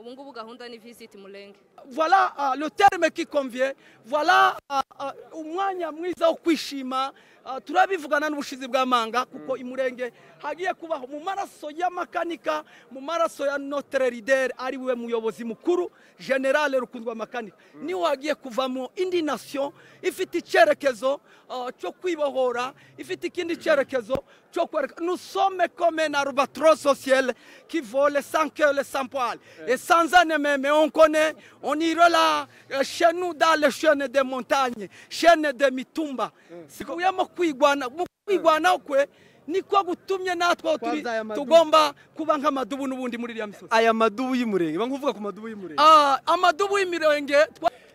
ubu ngubu gahunda ni visit Murenge. Voilà le terme qui convient, voilà umwanya mwiza wo kwishima. Turabivugana n'ubushizi bw'amanga kuko imurenge hagiye kubaho mu maraso y'amakanika, mu maraso ya notre leader ari we muyobozi mukuru General Rukundwa Makanika, ni wagiye kuvamo indi nation ifite icyerekezo cyo kwibohora, ifite ikindi cyerekezo cyo kwereka nous sommes comme un albatros social qui vole sans queue sans poil et sans âne même. On connaît, on ira là chez nous dans les chaînes des montagnes, chaînes de mitumba. Sikuyemo kwigwana kwe niko gutumye natwe tugomba kuba nk'amadubu n'ubundi muri ya misozi. Aya madubu y'imurenge bankuvuga ku madubu y'imurenge. Amadubu y'imurenge.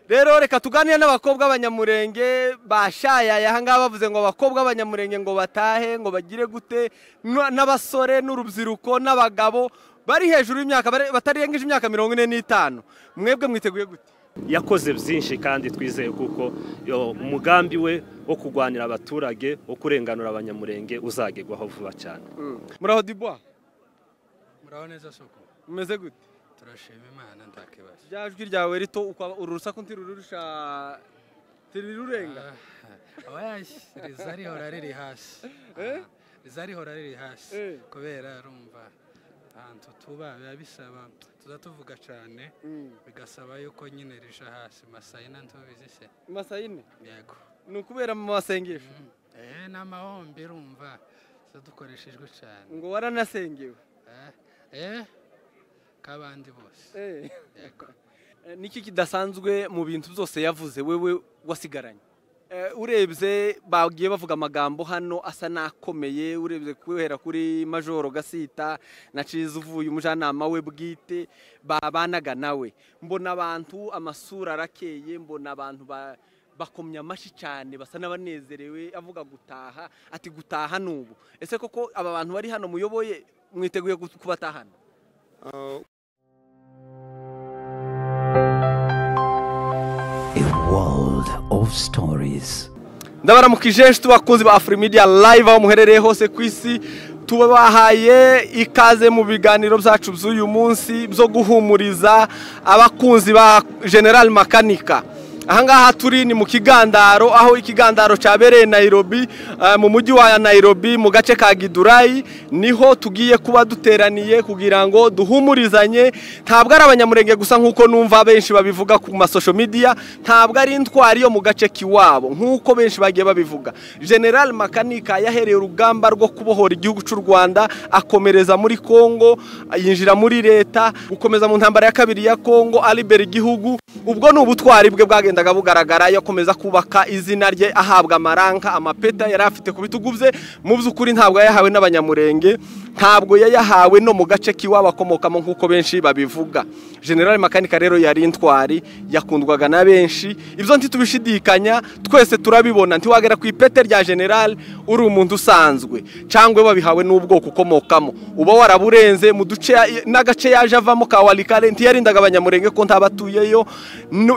Rero reka tuganire n'abakobwa b'abanyamurenge bashaya yahanga bavuze ngo abakobwa b'abanyamurenge ngo batahe ngo bagire gute, n'abasore n'urubyiruko n'abagabo bari hejuru y'imyaka batarengeje imyaka 45. Mwebwe mwiteguye gute? Yakoze byinshi kandi twizeye kuko umugambi we wo kugwanira abaturage wo kurenganura abanyamurenge uzagegwaho vuba cyane. Muraho Dibwa? Muraho neza soko. Mumeze gute? Turashima Imana ndakibaza. Byajwi ryawe rito ukaba urusaku ntirurusha tirirurenga. Rizari hora riri hasi. Rizari hora riri hasi. Kubera rumva ahantu tuba bisaba tuvuga cyane bigasaba yuko nyine risha hasi masayina ntubizi se. Masayine? Yego. Nukubera mu masengesho. N'amahombe rumva dukoreshejwe cyane. Ngo waranasengewe. Kabandi bose. Yego. Niki kidasanzwe mu bintu byose yavuze wewe wasigaranye? Urebye bagiye bavuga amagambo hano asa nakomeye, urebye kuhera kuri Majoro Gasita na Ciza uvuye umujanama we bwite babanaga nawe, mbona abantu amasura arakeye, mbona abantu bakomya amashi cyane basa n'abanezerewe, avuga gutaha ati gutaha nubu. Ese koko aba bantu bari hano muyoboye mwiteguye kubatahana? World of stories. Ndabaramukije tubakunzi ba Afrimedia live aho muherereye hose ku isi, tubahaye ikaze mu biganiro byacu by'uyu munsi byo guhumuriza abakunzi ba General Makanika. Ahangaha turi ni mu kigandaro, aho ikigandaro cyabereye Nairobi, mu mujyi wa Nairobi mu gace ka Githurai, niho tugiye kuba duteraniye kugira ngo duhumurizanye. Ntabwo ari abanyamurenge gusa nkuko numva benshi babivuga ku social media, ntabwo ari intwari yo mu gace kiwabo nkuko benshi bagiye babivuga. General Makanika yahereye urugamba rwo kubohora igihugu cy'u Rwanda, akomereza muri Kongo, yinjira muri leta, gukomeza mu ntambara ya kabiri ya Kongo, alibera igihugu. Ubwo ni ubutwari bwe bwagendaga bugaragara, yakomeza kubaka izina rye, ahabwa amaranka amapeta yari afite ku bitugu bye. Mu by'ukuri ntabwo yahawe n'abanyamurenge, ntabwo yayahawe no mu gace kiwabo akomokamo nkuko benshi babivuga. General Makanika rero yari intwari, yakundwaga na benshi, ibyo ntitubishidikanya, twese turabibona. Ntiwagera ku ipete rya general uri umuntu usanzwe cyangwa babihawe n'ubwoko ukomokamo, uba waraburenze mu duce n'agace yaje avamo ka Walikale. Ntiyarindaga abanyamurenge ko ntabatuyeyo,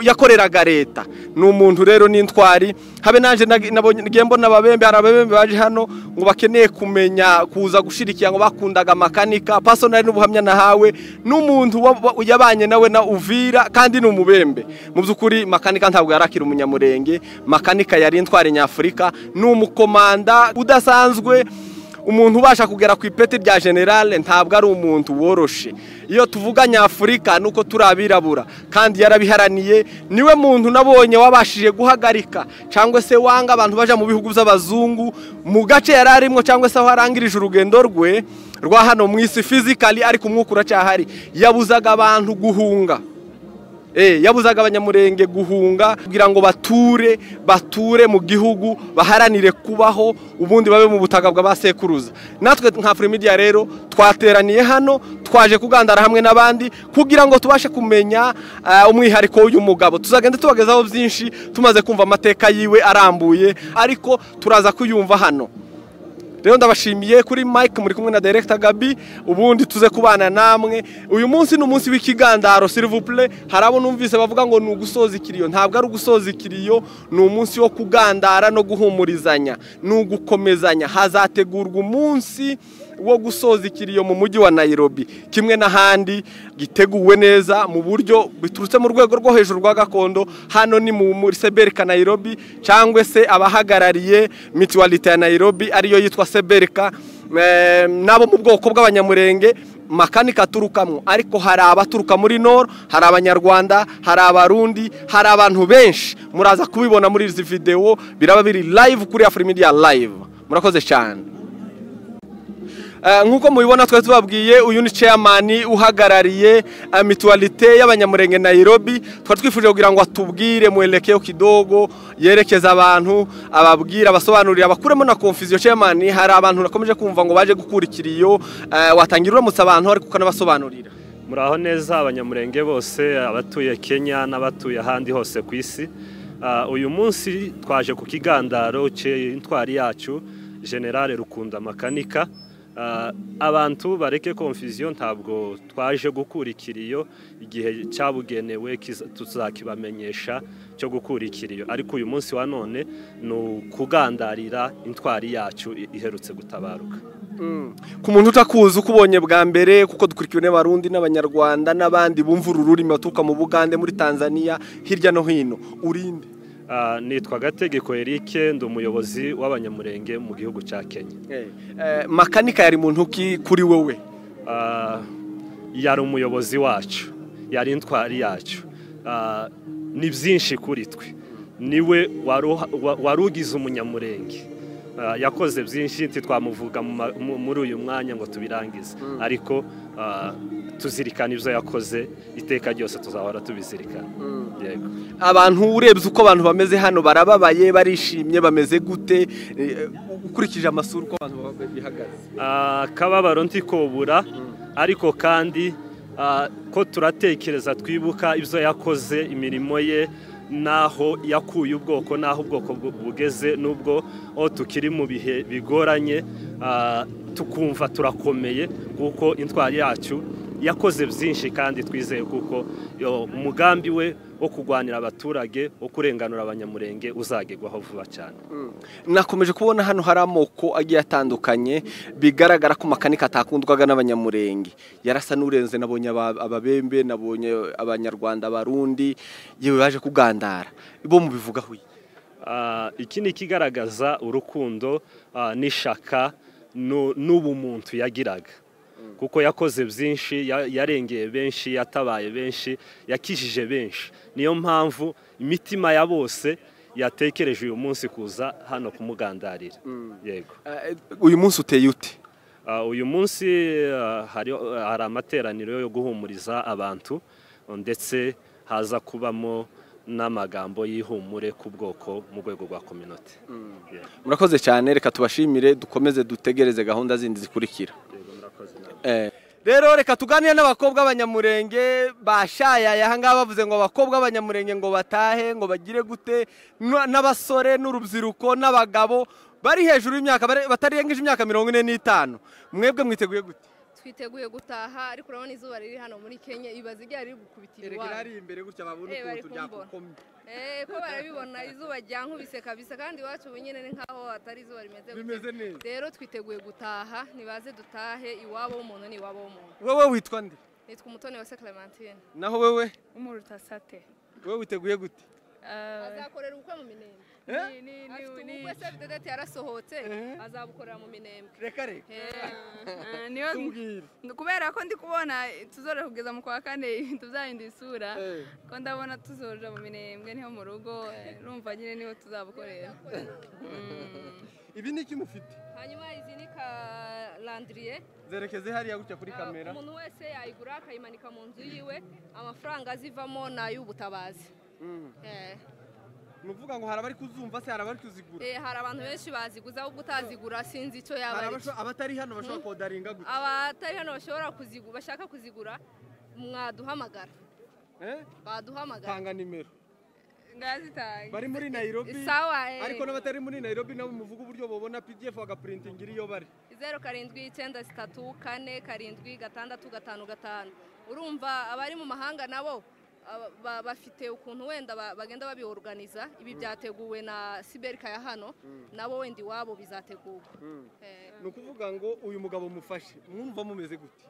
yakoreraga leta. Ni umuntu rero n'intwari. Habe nanje nabonye mbona ababembe, hari ababembe baje hano ngo bakeneye kumenya kuza gushirikira ngo bakundaga Makanika. Personal n'ubuhamya nahawe n'umuntu yabanye nawe na Uvira kandi n'umubembe. Mu by'ukuri Makanika ntabwo yarakira umunyamurenge, Makanika yari intwari nyafurika, n'umukomanda udasanzwe, umuntu ubasha kugera ku ipeti rya general. Ntabwo ari umuntu woroshe. Iyo tuvuga nyafurika nuko turabirabura kandi yarabiharaniye. Niwe muntu nabonye wabashije guhagarika cyangwa se wanga abantu baje mu bihugu by'abazungu mu gace yararimo, cyangwa se aho arangirije urugendo rwe rwa hano mu isi physically, ariko umwukura cyahari. Yabuzaga abantu guhunga, yabuzaga abanyamurenge guhunga kugira ngo bature mu gihugu, baharanire kubaho, ubundi babe mu butaka bw'abasekuruza. Natwe nka Afrimedia rero twateraniye hano, twaje kugandara hamwe n'abandi kugira ngo tubashe kumenya umwihariko w'uyu mugabo. Tuzagenda tubagezaho byinshi tumaze kumva amateka yiwe arambuye, ariko turaza kuyumva hano. Rero ndabashimiye kuri Mike, muri kumwe na Director Gabi, ubundi tuze kubana namwe. Uyu munsi ni umunsi w'ikigandaro, s'il vous plaît. Harabo numvise bavuga ngo ni ugusoza ikiriyo, ntabwo ari ugusoza ikiriyo, ni umunsi wo kugandara no guhumurizanya, ni ugukomezanya. Hazategurwa umunsi wo gusoza ikiriyo mu mujyi wa Nairobi kimwe n'ahandi giteguwe neza mu buryo biturutse mu rwego rwo hejuru rwa gakondo. Hano ni muri Seberika Nairobi cyangwa se abahagarariye Mutualite ya Nairobi ariyo yitwa Seberika, nabo mu bwoko bw'abanyamurenge makanika aturukamwo, ariko hari abaturuka muri Nord, hari abanyarwanda, hari abarundi, hari abantu benshi muraza kubibona muri izi video, biraba biri live kuri Afrimedia Live. Murakoze cyane. Nkuko mubibona twe tubabwiye uyu ni chairman uhagarariye Mutualite y'abanyamurenge Nairobi. Twifuje kugira ngo atubwire mwelekeo kidogo yerekeza abantu, ababwira abasobanurira abakuremo na confusion. Chairman, hari abantu nakomeje kumva ngo baje gukurikiriyo, watangira uramutse abantu ariko ukanabasobanurira. Muraho neza abanyamurenge bose, abatuye Kenya n'abatuye ahandi hose ku isi. Uyu munsi twaje ku kigandaro cy'intwari yacu General Rukunda Makanika. Abantu bareke confusion, ntabwo twaje gukurikiriyo, igihe cyabugenewe tuzakibamenyesha cyo gukurikiriyo, ariko uyu munsi wa none no kugandarira intwari yacu iherutse gutabaruka. Ku muntu utakuzi ukubonye bwa mbere, kuko dukurikiwe n'abarundi n'abanyarwanda n'abandi bumva ururimi baturuka mu Bugande, muri Tanzania, hirya no hino, urinde? Nitwa Gategeko Eric, ndi umuyobozi w'abanyamurenge mu gihugu cya Kenya. Makanika yari muntu ki kuri wowe? Yari umuyobozi wacu, yari intwari yacu, ni byinshi kuri twe. Niwe warugize umunyamurenge, yakoze byinshi twamuvuga muri uyu mwanya ngo tubirangize, ariko tuzirikana ibyo yakoze iteka ryose, tuzahora tubizirikana. Yego. Abantu urebye uko abantu bameze hano, barababaye, barishimye, bameze gute ukurikije amasura uko abantu bihagaze? Kababaro ntikobura, ariko kandi ko turatekereza twibuka ibyo yakoze, imirimo ye, naho yakuye ubwoko, naho ubwoko bugeze, nubwo tukiri mu bihe bigoranye, tukumva turakomeye kuko intwari yacu yakoze byinshi, kandi twizeye kuko umugambi we wo kugwanira abaturage, wo kurenganura abanyamurenge uzagegwaho vuba cyane. Nakomeje kubona hano hari amoko agiye atandukanye, bigaragara ko Makanika atakundwaga n'abanyamurenge. Yarasa n'urenze, nabonye ababembe, nabonye abanyarwanda, abarundi, yewe baje kugandara. Bo mubivugaho iki? Iki ni kigaragaza urukundo n'ishaka n'ubumuntu yagiraga, kuko yakoze byinshi, yarengeye benshi, yatabaye benshi, yakijije benshi. Niyo mpamvu imitima ya bose yatekereje uyu munsi kuza hano kumugandarira. Yego. Uyu munsi uteye ute? Uyu munsi hari amateraniro yo guhumuriza abantu, ndetse haza kubamo n'amagambo y'ihumure ku bwoko mu rwego rwa community. Murakoze cyane, reka tubashimire, dukomeze dutegereze gahunda zindi zikurikira. Rero reka tuganire n'abakobwa b'abanyamurenge bashayaya ahangaha, bavuze ngo abakobwa b'abanyamurenge ngo batahe, ngo bagire gute, n'abasore n'urubyiruko n'abagabo bari hejuru y'imyaka, batarengeje imyaka 45. Mwebwe mwiteguye gute? Twiteguye gutaha, ariko urabona izuba riri hano muri Kenya, ibaza igihe riri gukubitira iwawe. Ari imbere gutya babona ukuntu byakomye. Ko barabibona izuba ryankubise kabisa, kandi iwacu nyine ni nkaho atari izuba rimeze neza. Rero twiteguye gutaha, nibaze dutahe, iwabo w'umuntu ni iwabo w'umuntu. Wowe witwa nde? Nitwa Umutoni wose Clementine. Naho wewe? Umurutasate. Wowe witeguye gute? Azakorera ubukwe mu Minembwe. Ni ubukwe Sevdedete yarasohotse, azabukorera mu Minembwe. Reka Niyo kubera ko ndi kubona tuzora kugeza mu kwa kane tuzahinda isura, ko ndabona tuzorera mu Minembwe niho mu rugo, urumva nyine niho tuzabukorera. Ibi ni iki mufite? Hanyuma izi ni calendrier. Zerekeze hariya gutya kuri kamera. Umuntu wese yayigura akayimanika mu nzu yiwe, amafaranga azivamo n'ay'ubutabazi. Nuvuga ngo harabari kuzumva se harabari kuzigura? Hari abantu benshi baziguza, ahubwo utazigura sinzi icyo yaba ari. Abatari hano bashobora kodaringa gute? Abatari hano bashobora kuzigura, bashaka kuzigura, mwaduhamagara. Baduhamagara. Tanga nimero. Ngazitanga. Bari muri Nairobi. Sawa. Ariko n'abatari muri Nairobi nabo muvuga uburyo babona PDF bagaprinting iriyo bari. 0793 4 7 6 5 5. Urumva abari mu mahanga nabo bafite ukuntu wenda bagenda babiorganiza ibi byateguwe na Siberika ya hano nabo wenda iwabo bizategurwa. ni ukuvuga ngo uyu mugabo mufashe mwumva mumeze gute?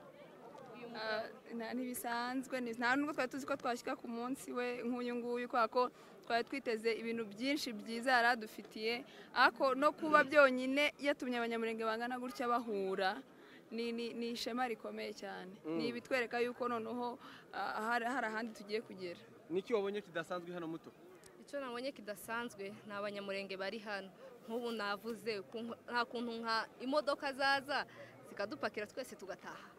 Ntibisanzwe nta nubwo twari tuzi ko twashyika ku munsi we nk'uyu nguyu kubera ko twari twiteze ibintu byinshi byiza yari adufitiye ariko no kuba byonyine yatumye abanyamurenge bangana gutya bahura ni ishema rikomeye cyane ni ibitwereka yuko noneho hari ahandi tugiye kugera. Niki wabonye kidasanzwe hano muto? Icyo nabonye kidasanzwe ni abanyamurenge bari hano nk'ubu navuze nta kuntu nka imodoka zaza zikadupakira twese tugataha.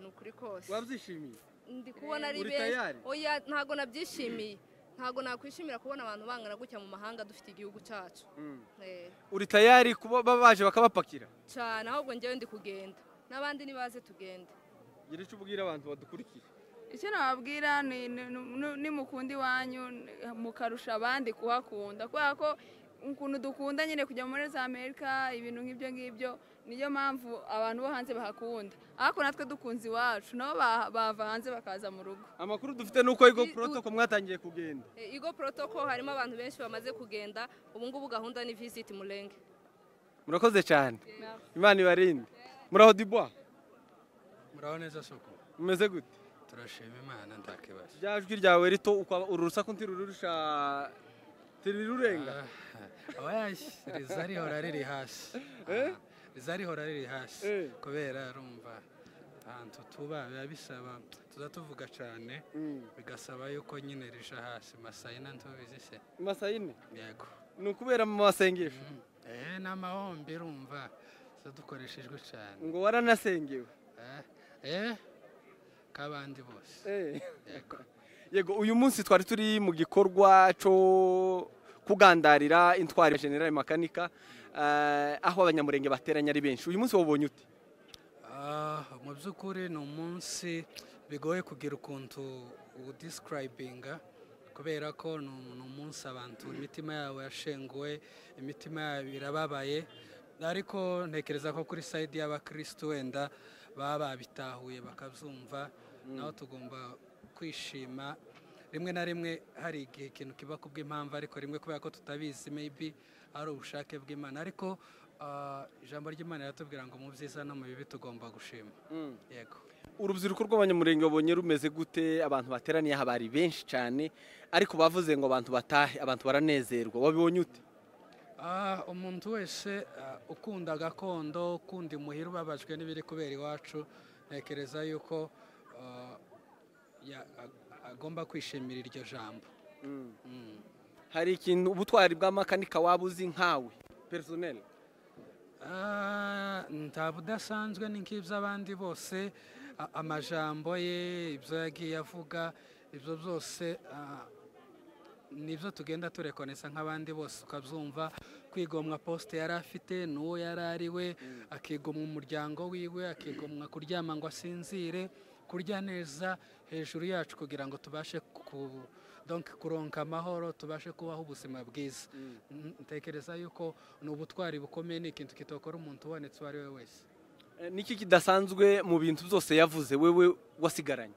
Ni ukuri kose. Wabyishimiye? Ndi kubona ari benshi. Oya ntago nabyishimiye. Ntago nakwishimira kubona abantu bangana gutya mu mahanga dufite igihugu cyacu. Uri tayari kuba babaje bakabapakira? Cyane ahubwo njyewe ndi kugenda. N'abandi nibaze tugende. Gira icyo ubwira abantu badukurikiye? Icyo nababwira ni mukundi wanyu mukarusha abandi kuhakunda kubera ko ukuntu dukunda nyine kujya muri Amerika ibintu nk'ibyo ngibyo niyo mpamvu abantu bo hanze bahakunda ariko natwe dukunze iwacu nabo bava hanze bakaza mu rugo. Amakuru dufite nuko Igo Protocol mwatangiye kugenda. Igo Protocol harimo abantu benshi bamaze kugenda ubu ngubu gahunda ni visit Mulenge. Murakoze cyane. Imana ibarinde. Muraho Dibwa? Muraho neza soko. Mumeze gute? Turashima Imana ndakibaza. Byajwi ryawe rito ukaba urusaku ntirurusha tirirurenga. Rizarihora riri hasi. Rizarihora riri hasi kubera rumva ahantu tuba biba bisaba tuvuga cyane bigasaba yuko nyine risha hasi masayina ntubizi se. Masayine? Yego. Ni ukubera mu masengesho? N'amahombi rumva dukoreshejwe cyane. Ngo waranasengewe? Kabandi bose. Yego uyu munsi twari turi mu gikorwa cyo kugandarira intwari General Makanika aho abanyamurenge bateranya ari benshi. Uyu munsi wabonye ute? Mu by'ukuri ni umunsi bigoye kugira ukuntu udescribinga kubera ko ni umunsi abantu imitima yabo yashenguwe imitima yabo irababaye ariko ntekereza ko kuri side y'abakristo wenda baba babitahuye bakabyumva naho tugomba kwishima rimwe na rimwe hari igihe ikintu kiba kubw'impamvu ariko rimwe kubera ko tutabizi maybe ari ubushake bw'Imana ariko ijambo ry'Imana riratubwira ngo mu byiza no mu bibi tugomba gushima. Yego. Urubyiruko rw'abanyamurenge babonye rumeze gute? Abantu bateraniye aha bari benshi cyane ariko bavuze ngo abantu batahe abantu baranezerwa. Wabibonye ute? Umuntu wese ukunda gakondo ukunda imuhira ubabajwe n'ibiri kubera iwacu ntekereza yuko agomba kwishimira iryo jambo. Hari ikintu ubutwari bw'amakanika wabuzi nkawe personnel? Nta budasanzwe ni nk'iby'abandi bose amajambo ye ibyo yagiye avuga ibyo byose nibyo tugenda turekonesa nk'abandi bose ukabyumva kwigomwa poste yari afite n'uwo yari ari we akigomwa umuryango wiwe akigomwa kuryama ngo asinzire kurya neza hejuru yacu kugira ngo tubashe kuronka amahoro tubashe kubaho ubuzima bwiza. Ntekereza yuko ni ubutwari bukomeye ni ikintu kitokora umuntu ubonetse uwo ari we wese. Niki kidasanzwe mu bintu byose yavuze wewe wasigaranye?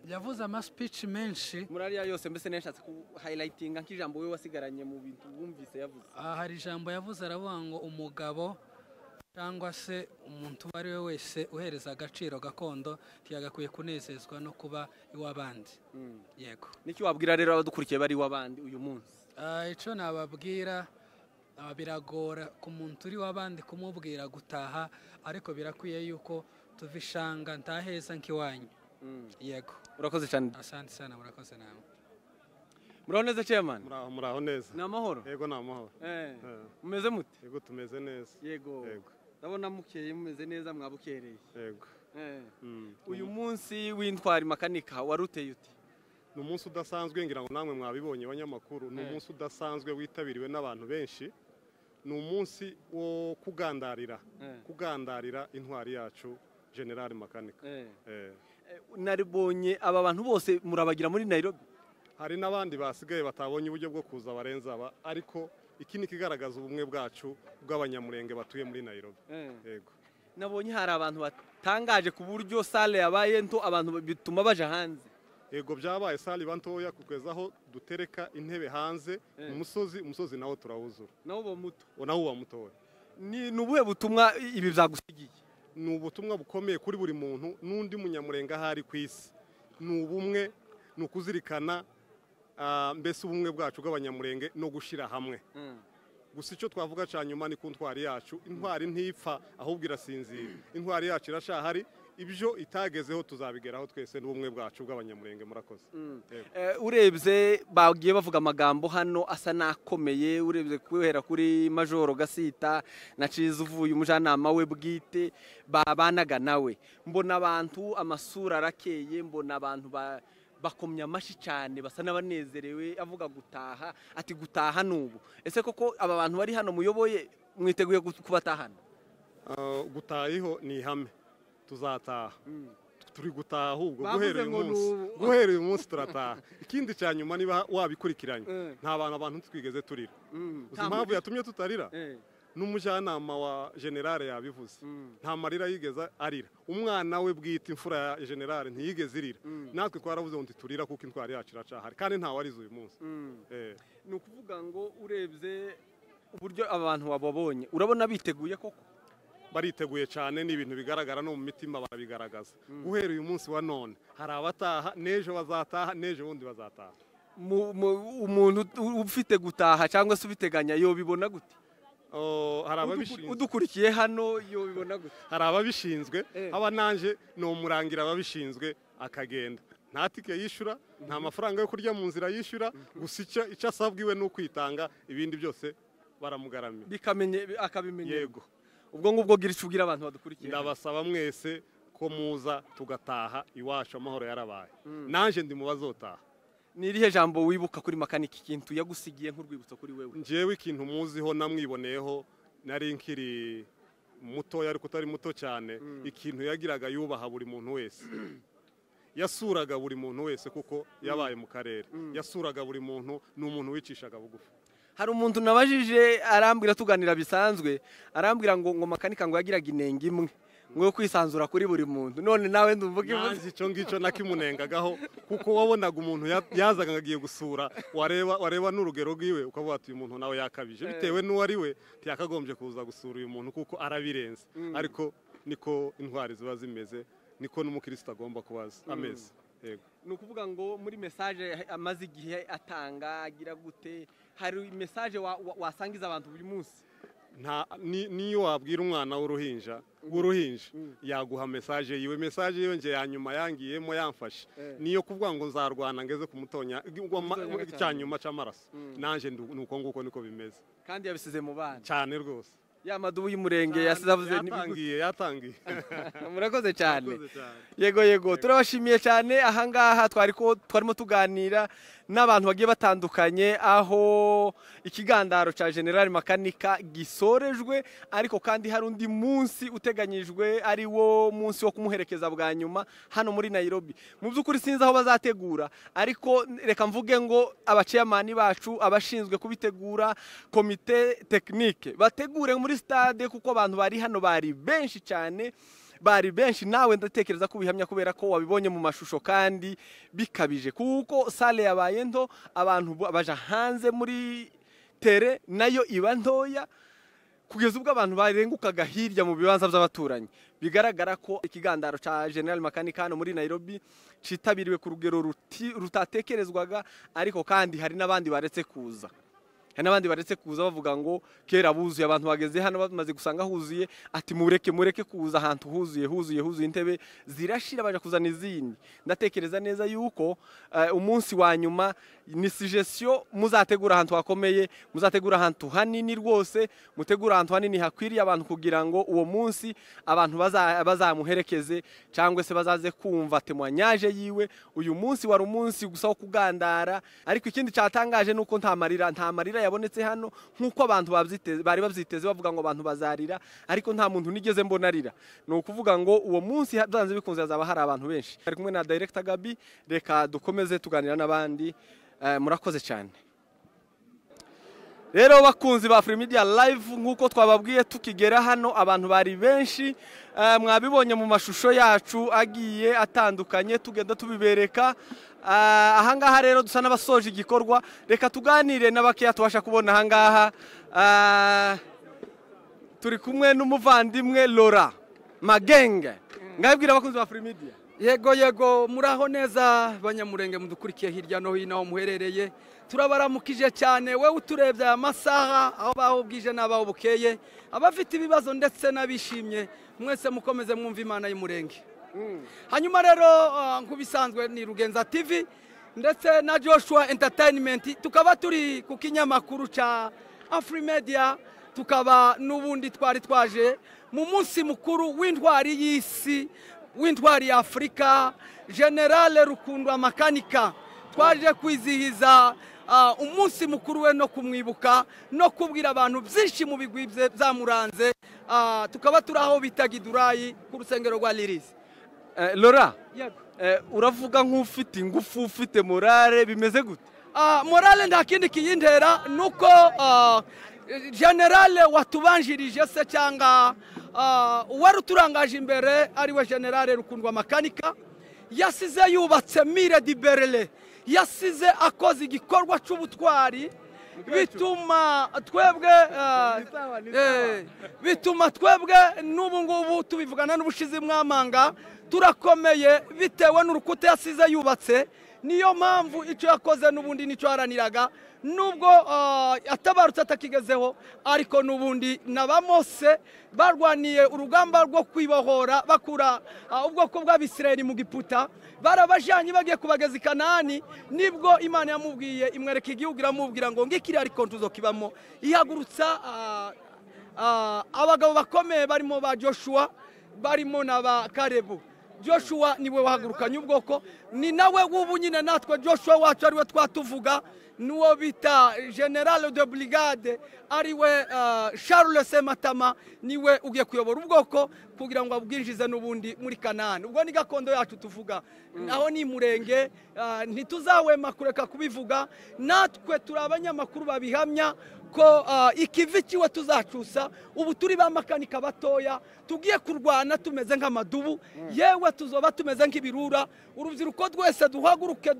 Yavuze speech menshi muri ariya yose mbese neshatse ku highlightinga nk'ijambo wewe wasigaranye mu bintu wumvise yavuze. Hari ijambo yavuze aravuga ngo umugabo cyangwa se umuntu uwo ari we wese uhereza agaciro gakondo ntiyagakwiye kunezezwa no kuba iw'abandi. Yego. Niki wabwira rero abadukurikiye bari iw'abandi uyu munsi? Icyo nababwira biragora ku muntu uri w'abandi kumubwira gutaha ariko birakwiye yuko tuvishanga ntaheza nk'iwanyu. Yego. Urakoze cyane. Asante sana murakoze namwe. Muraho neza chairman? Muraho neza. Ni amahoro? Yego ni amahoro. Mumeze mute? Yego tumeze neza. Yego. Ndabona mukeye mumeze neza mwabukereye. Yego. Uyu munsi w'intwari Makanika waruteye ute? Ni umunsi udasanzwe ngira ngo namwe mwabibonye abanyamakuru ni umunsi udasanzwe witabiriwe n'abantu benshi. Ni umunsi wo kugandarira intwari yacu General Makanika. Naribonye aba bantu bose murabagira muri Nairobi? Hari n'abandi basigaye batabonye uburyo bwo kuza barenza ariko iki ni kigaragaza ubumwe bwacu bw'abanyamurenge batuye muri Nairobi. Yego. Nabonye hari abantu batangaje ku buryo sale yabaye nto abantu bituma baje hanze. yego byabaye sali bantoya kugeza aho dutereka intebe hanze umusozi nawo turawuzura nawo uba muto nawo uba mutoya. ni ubuhe butumwa ibi byagusigiye? Ni ubutumwa bukomeye kuri buri muntu n'undi munyamurenga ahari ku isi. Ni ubumwe, ni ukuzirikana mbese ubumwe bwacu bw'abanyamurenge no gushyira hamwe. Gusa icyo twavuga cya nyuma ni ku ntwari yacu. Intwari ntipfa ahubwo irasinzira. Intwari yacu irashahari, ibyo itagezeho tuzabigeraho twese n'ubumwe bwacu bw'abanyamurenge. Murakoze. Urebye bagiye bavuga amagambo hano asa n'akomeye, urebye guhera kuri Majoro Gasita na Ciza uvuye umujyanama we bwite babanaga nawe, mbona abantu amasura arakeye, mbona abantu bakomya amashi cyane, basa n'abanezerewe, avuga gutaha, ati gutaha n'ubu. Ese koko aba bantu bari hano muyoboye mwiteguye kubatahana? Gutahiho ni ihame, tuzataha. Turi gutaha ahubwo guhera uyu munsi turataha. Ikindi cya nyuma niba wabikurikiranye, nta abantu twigeze turira. Uzi impamvu yatumye tutarira? N'umujyanama wa generale yabivuze, nta marira yigeze arira. Umwana we bwite imfura ya generale ntiyigeze irira. Natwe twaravuze ngo turira kuko intwari yacu iracahari kandi nta warize uyu munsi. Ni ukuvuga ngo urebye uburyo abantu bababonye urabona biteguye koko? Bariteguye cyane, ni ibintu bigaragara no mu mitima barabigaragaza. Guhera uyu munsi wa none hari abataha, n'ejo bazataha, n'ejo bundi bazataha. Umuntu ufite gutaha cyangwa se ubiteganya yo bibona gute? Hari ababishinzwe udukurikiye hano yo bibona gute? Hari ababishinzwe, aba nanje no murangira ababishinzwe akagenda. Nta tike yishyura, nta mafaranga yo kurya mu nzira yishyura, gusa icyo asabwiwe no kwitanga, ibindi byose baramugaramira. Akabimenya. Yego. Ubwo ngubwo gira icyo ubwira abantu badukurikiye. Ndabasaba mwese ko muza tugataha iwacu, amahoro yarabaye. Nanje ndi mu bazotaha. Ni irihe jambo wibuka kuri Makanika, ikintu yagusigiye nk'urwibutso kuri wewe? Njyewe ikintu muziho namwiboneyeho, nari nkiri mutoya ariko utari muto cyane, ikintu yagiraga yubaha buri muntu wese. Yasuraga buri muntu wese kuko yabaye mu karere. Yasuraga buri muntu, ni umuntu wicishaga bugufi. Hari umuntu nabajije arambwira tuganira bisanzwe, arambwira ngo Makanika ngo yagiraga inenge imwe, ngo yo kwisanzura kuri buri muntu. None nawe ndumvuga ivuze icyo ngicyo nakimunengagaho, kuko wabonaga umuntu yazaga agiye gusura, wareba n'urugero rwiwe ukavuga ati uyu muntu nawe yakabije, bitewe n'uwo ari we ntiyakagombye kuza gusura uyu muntu kuko arabirenze. Ariko niko intwari ziba zimeze, niko n'umukristo agomba kuba ameze. Ni ukuvuga ngo muri message amaze igihe atanga agira gute, hari message wasangiza abantu buri munsi? Niyo wabwira umwana w'uruhinja yaguha message yiwe. Message yiwe nje ya nyuma yangiyemo yamfashe, niyo kuvuga ngo nzarwana ngeze ku mutonya cyanyuma cy'amaraso. Nanje nuko nguko niko bimeze, kandi yabisize mu bana cyane rwose. Ya madubu y'umurenge yasizavuze yatangiye. Murakoze cyane. Yego turabashimiye cyane. Ahangaha twarimo tuganira n'abantu bagiye batandukanye, aho ikigandaro cya General Makanika gisorejwe, ariko kandi hari undi munsi uteganyijwe ari wo munsi wo kumuherekeza bwa nyuma hano muri Nairobi. Mu by'ukuri sinzi aho bazategura, ariko reka mvuge ngo abaceyamani bacu, abashinzwe kubitegura, komite technique bategure muri stade, kuko abantu bari hano bari benshi cyane, nawe ndatekereza ko bihamya kubera ko wabibonye mu mashusho kandi bikabije, kuko sale yabaye nto, abantu baja hanze muri tere nayo iba ntoya, kugeza ubwo abantu barengukaga hirya mu bibanza by'abaturanyi. Bigaragara ko ikigandaro cya General Makanika hano muri Nairobi citabiriwe ku rugero rutatekerezwaga, ariko kandi hari n'abandi baretse kuza. Bavuga ngo kera buzuye, abantu bageze hano bamaze gusanga huzuye, ati mureke kuza ahantu huzuye intebe zirashira, baje kuzana izindi. Ndatekereza neza yuko umunsi wa nyuma ni suggestion, muzategura ahantu hakomeye, muzategura ahantu hanini rwose, mutegura ahantu hanini hakwiriye abantu, kugira ngo uwo munsi abantu bazamuherekeze cyangwa se bazaze kumva témoignage yiwe. Uyu munsi wari umunsi gusa wo kugandara, ariko ikindi cyatangaje nuko nta marira yabonetse hano nk'uko abantu bari babyiteze, bavuga ngo abantu bazarira, ariko nta muntu nigeze mbona arira. Ni ukuvuga ngo uwo munsi byanze bikunze hazaba hari abantu benshi. Ari kumwe na Director Gabi, reka dukomeze tuganira n'abandi. Murakoze cyane. rero bakunzi ba Afrimedia Live nk'uko twababwiye tukigera hano abantu bari benshi mwabibonye mu mashusho yacu agiye atandukanye tugenda tubibereka ahangaha rero dusa n'abasoje igikorwa reka tuganire n'abakiya tubasha kubona ahangaha turi kumwe n'umuvandimwe Laura Magenge ngabwira abakunzi ba Afrimedia. Yego muraho neza banyamurenge mudukurikiye hirya no hino muherereye turabaramukije cyane wewe uturebye aya masaha aho baho bwije n'abaho bukeye abafite ibibazo ndetse n'abishimye mwese mukomeze mwumva Imana y'umurenge. Hanyuma rero nkubisanzwe ni Rugenza TV ndetse na Joshua Entertainment tukaba turi ku kinyamakuru ca Afrimedia tukaba n'ubundi twari twaje mu munsi mukuru w'intwari y'isi w'intwari ya Afrika General Rukundwa Makanika twaje kwizihiza umunsi mukuru we no kumwibuka no kubwira abantu byinshi mu bigwi byamuranze tukaba turaho bitagidurayi ku rusengero rwa Liris. Laura uravuga nk'ufite ingufu ufite morale bimeze gute? Morale nta kindi kiyintera nuko General watubanjirije se cyangwa wari uturangaje imbere ariwe General Rukundwa Makanika yasize yubatse Mire di Berele yasize akoze igikorwa cy'ubutwari bituma twebwe n'ubu ngubu tubivugana n'ubushizi mwamanga turakomeye bitewe n'urukuta yasize yubatse niyo mpamvu icyo yakoze n'ubundi nicyo haraniraga nubwo atabarutse atakigezeho ariko n'ubundi n'abamose barwaniye urugamba rwo kwibohora bakura ubwoko bw'Abisirayeli mu Giputa barabajanye bagiye kubageza i Kanani nibwo Imana yamubwiye imwereka igihugu iramubwira ngo ngikiri ariko ntuzokibamo ihagurutsa abagabo bakomeye barimo ba Joshua barimo na ba Karebu. Joshua niwe wahagurukanye ubwoko ni nawe wubu nyine natwe Joshua wacu ariwe twatuvuga nuwo bita General de Brigade ariwe Charles Sematama niwe ugiye kuyobora ubwoko kugira ngo abwinjize n'ubundi muri Kanani. Ubwo ni gakondo yacu tuvuga naho ni murenge ntituzawema kureka kubivuga natwe turi abanyamakuru babihamya ko ikivi kiwe tuzacusa ubu turi bamakanika batoya tugiye kurwana tumeze nk'amadubu yewe tuzoba tumeze nk'ibirura urubyiruko rwese duhaguruke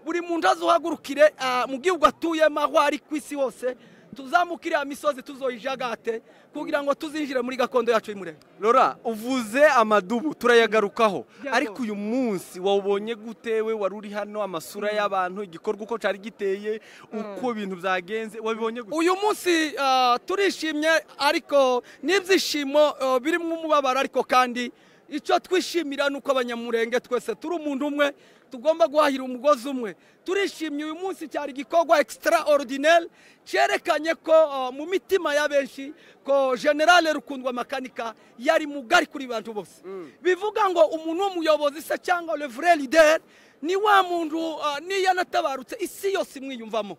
buri muntu azuhagurukire mu gihugu atuyemo aho ari ku isi hose tuzamukire imisozi tuzoyijagate kugira ngo tuzinjire muri gakondo yacu y'umurenge. Laura uvuze amadubu turayagarukaho ariko uyu munsi wawubonye gutewe wari uri hano amasura y'abantu igikorwa uko cari giteye uko ibintu byagenze wabibonye gute? Uyu munsi turishimye ariko n'ibyishimo birimo umubabaro ariko kandi icyo twishimira nuko abanyamurenge twese turi umuntu umwe tugomba guhahira umugozi umwe. Turishimye uyu munsi cyari igikorwa extraordinaire cyerekanye ko mu mitima ya benshi ko General Rukundwa Makanika yari mugari kuri bantu bose bivuga ngo umuntu w'umuyobozi se cyangwa le vrai leader ni wa muntu niyo natabarutse isi yose imwiyumvamo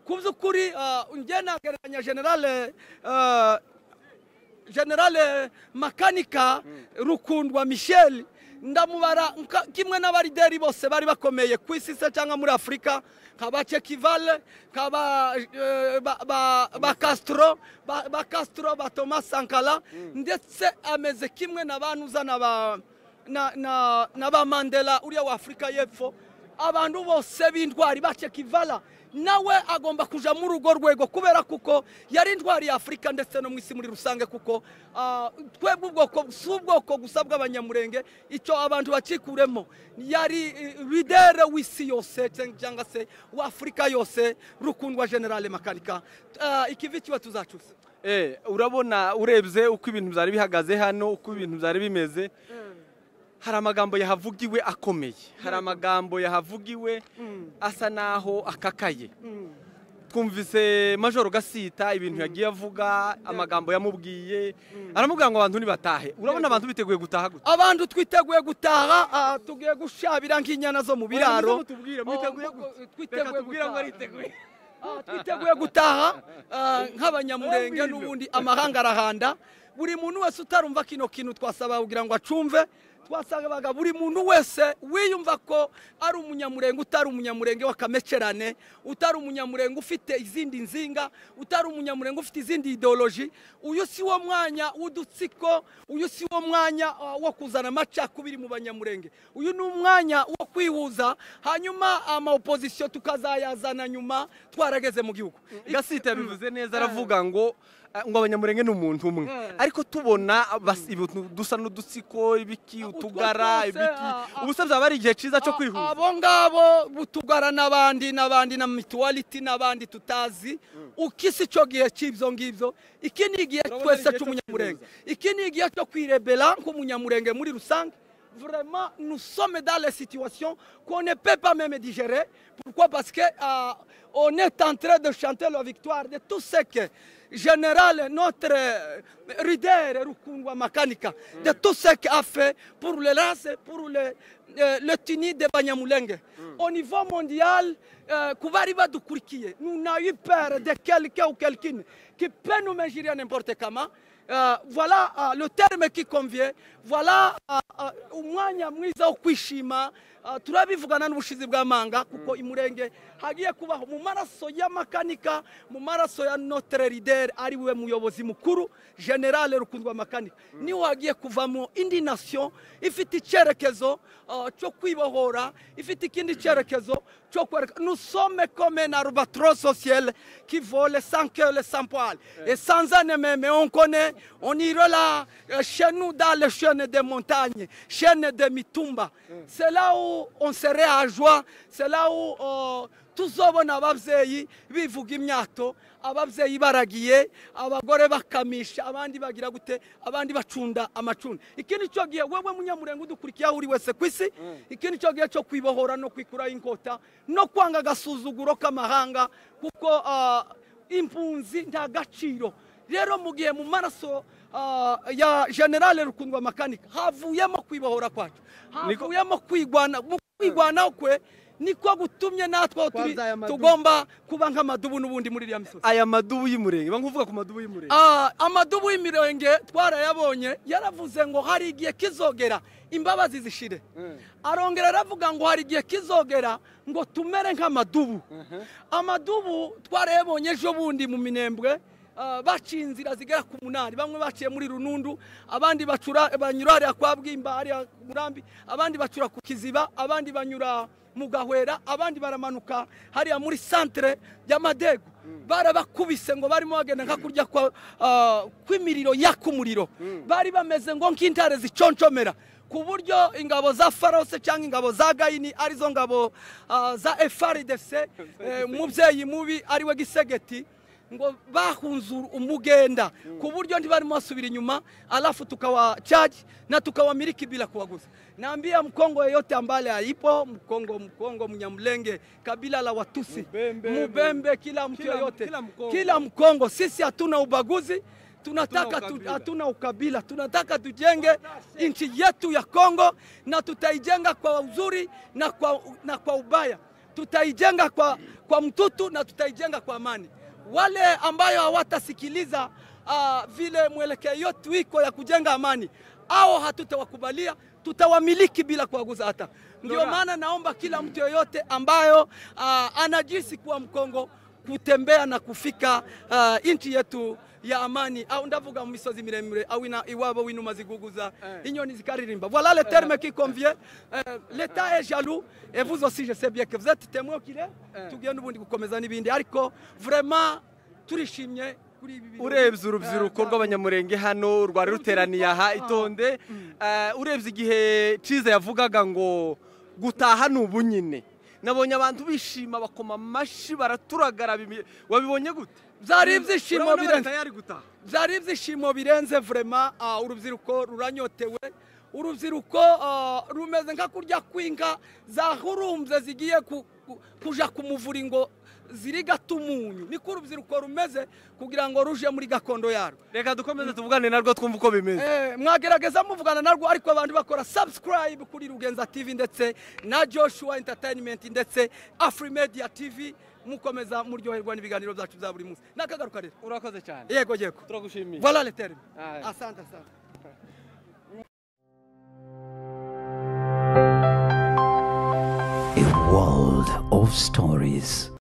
ku by'ukuri njye nagereranya General Makanika Rukundwa Michel ndamubara kimwe n'abarideri bose bari bakomeye ku isi se cyangwa muri Afrika nkaba Chekivale ba Castro ba Thomas Sankara ndetse ameze kimwe n'abantu na ba Mandela uriya wa Afrika y'Epfo abantu bose b'intwari ba Chekivala nawe agomba kuja muri ugo rwego kubera kuko yari intwari ya Afrika ndetse no mwisi muri rusange kuko twebwe ubwoko gusa bw'abanyamurenge icyo abantu bacikuremo yari leader w'isi yose cyangwa se wa Afrika yose Rukundwa General Makanika ikivi kiwe tuzacusa. Urabona urebye uko ibintu byari bihagaze hano uko ibintu byari bimeze hari amagambo yahavugiwe akomeye hari amagambo yahavugiwe asa naho akakaye twumvise Major Gasita ibintu yagiye avuga amagambo yamubwiye aramubwira ngo abantu nibatahe urabona abantu biteguye gutaha gute? Abantu twiteguye gutaha tugiye gushabira nk'inyana zo mu biraro twiteguye gutaha nk'abanyamurenge n'ubundi amahanga arahanda buri muntu wese utarumva kino kintu twasaba kugira ngo acumve twasabaga buri muntu wese wiyumva ko ari umunyamurenge utari umunyamurenge w'akamecerane, utari umunyamurenge ufite izindi nzinga, utari umunyamurenge ufite izindi ideoloji. Uyu si wo mwanya w'udutsiko, uyu si wo mwanya wo kuzana amacakubiri mu banyamurenge. Uyu ni umwanya wo kwihuza, hanyuma ama opposition tukazayazana nyuma twarageze mu gihugu. Gasita bivuze neza, aravuga ngo abanyamurenge ni umuntu umwe, ariko tubona dusa n'udutsiko, ibiki utugara, ibiki ubuse byaba ari igihe cyiza cyo kwihuza. Abo ngabo butugara n'abandi na mutuality n'abandi tutazi, ukisi cyo gihe cy'ibyo ngibyo. Iki ni igihe twese cy'umunyamurenge, iki ni igihe cyo kwirebela nk'umunyamurenge muri rusange. Vraiment, nous sommes dans les situations qu'on ne peut pas même digérer. Pourquoi? Parce que on est en train de chanter la victoire de tout ce que général, notre leader Rukungwa Makanika, de tout ce qu'il a fait pour le race, pour le tuni de Banyamulenge. Au niveau mondial, nous n'avons eu peur de quelqu'un ou quelqu'un qui peut nous mesurer n'importe comment. Voilà le terme qui convient. Voilà umwanya mwiza wo kwishima. Turabivugana n'ubushizi bw'amanga kuko imurenge hagiye kubaho mu maraso y'amakanika, mu maraso ya notre leader ari we muyobozi mukuru General Rukundwa Makanika. Niho hagiye kuvamo indi nation ifite icyerekezo cyo kwibohora, ifite ikindi cyerekezo cyo kwereka. Nous sommes comme un albatros social qui vole sans queue, sans poil et sans âne même. On connaît, on ira là chez nous dans les chaînes des montagnes, chaînes de Mitumba. C'est là où on serait à joie, c'est là où tuzobona ababyeyi bivuga imyato, ababyeyi baragiye, abagore bakamisha, abandi bagira gute, abandi bacunda amacunda. Ikindi cyo gihe wewe munyamurenge udukurikiye uri wese kwisi, ikindi cyo gihe cyo kwibohora no kwikura inkota no kwanga gasuzuguro k'amahanga kuko impunzi nta gaciro. Rero mu gihe mu maraso ya General Rukundwa Makanika havuyemo kwibohora kwacu, havuyemo kwigwana kwe, niko gutumye natwe tugomba kuba nk'amadubu n'ubundi muri iriya misozi. Aya madubu y'umurenge bankuvuga ku madubu y'umurenge, amadubu y'umurenge twarayabonye. Yaravuze ngo hari igihe kizogera imbabazi zishire, arongera aravuga ngo hari igihe kizogera ngo tumere nk'amadubu. Amadubu twarayabonye ejo bundi mu Minembwe, baciye inzira zigera ku 8. Bamwe baciye muri Runundu, abandi banyura hariya kwa Bwimba, hariya Murambi, abandi bacura ku Kiziba, abandi banyura mu Gahwera, abandi baramanuka hariya muri centre y'Amadego. Barabakubise ngo barimo bagenda nka kurya kw'imiriro yakumuriro, bari bameze ngo nk'intare ziconcomera, ku buryo ingabo za Farose cyangwa ingabo za Gayini arizo ngabo za FARDC, umubyeyi mubi ariwe Gisegeti, ngo bahunze umugenda ku buryo ntibarimo basubira inyuma, alafu tukawachaji na tukawamiliki bila kuwagusa. Naambia Mkongo yeyote ambaye haipo, Mkongo Mnyamulenge, kabila la Watusi, Mubembe, kila mtu yeyote, kila Mkongo, sisi hatuna ubaguzi, tunataka hatuna ukabila, tunataka tujenge nchi yetu ya Kongo, na tutaijenga kwa uzuri na kwa ubaya, tutaijenga kwa mtutu na tutaijenga kwa amani. Wale ambayo hawatasikiliza vile mwelekeo yetu iko ya kujenga amani, au hatutawakubalia, tutawamiliki bila kuwaguza hata. Ndio maana naomba kila mtu yoyote ambayo anajisi kuwa Mkongo kutembea na kufika nchi yetu ya amani, au ndavuga mu misozi miremire, au iwabo winuma ziguguza inyoni zikaririmba. Voilà le terme qui convient. L'État est jaloux et vous aussi je sais bien que vous êtes témoin qu'il est. Tugenda ubundi gukomeza n'ibindi, ariko vraiment turishimye kuri ibi. Urebye urubyiruko rw'abanyamurenge hano rwari ruteraniye aha itonde, urebye igihe Ciza yavugaga ngo gutaha n'ubu nyine, nabonye abantu bishima bakoma amashi baraturagara. Wabibonye gute? Byari ibyishimo birenze vraiment. Urubyiruko ruranyotewe, urubyiruko rumeze nka kurya kwinka zahurumbye zigiye kuja ku muvuringo zirigata umunyu. Niko urubyiruko rumeze kugira ngo ruje muri gakondo yarwo. Reka dukomeze tuvugane narwo twumva uko bimeze. Mwagerageza muvugana narwo, ariko abantu bakora subscribe kuri Rugenza TV ndetse na Joshua Entertainment ndetse Afrimedia TV, mukomeza muryoherwa n'ibiganiro byacu bya buri munsi. Nakagaruka rero. Urakoze cyane. Yego. Turagushimiye. Voilà le terme. Asante. Stories.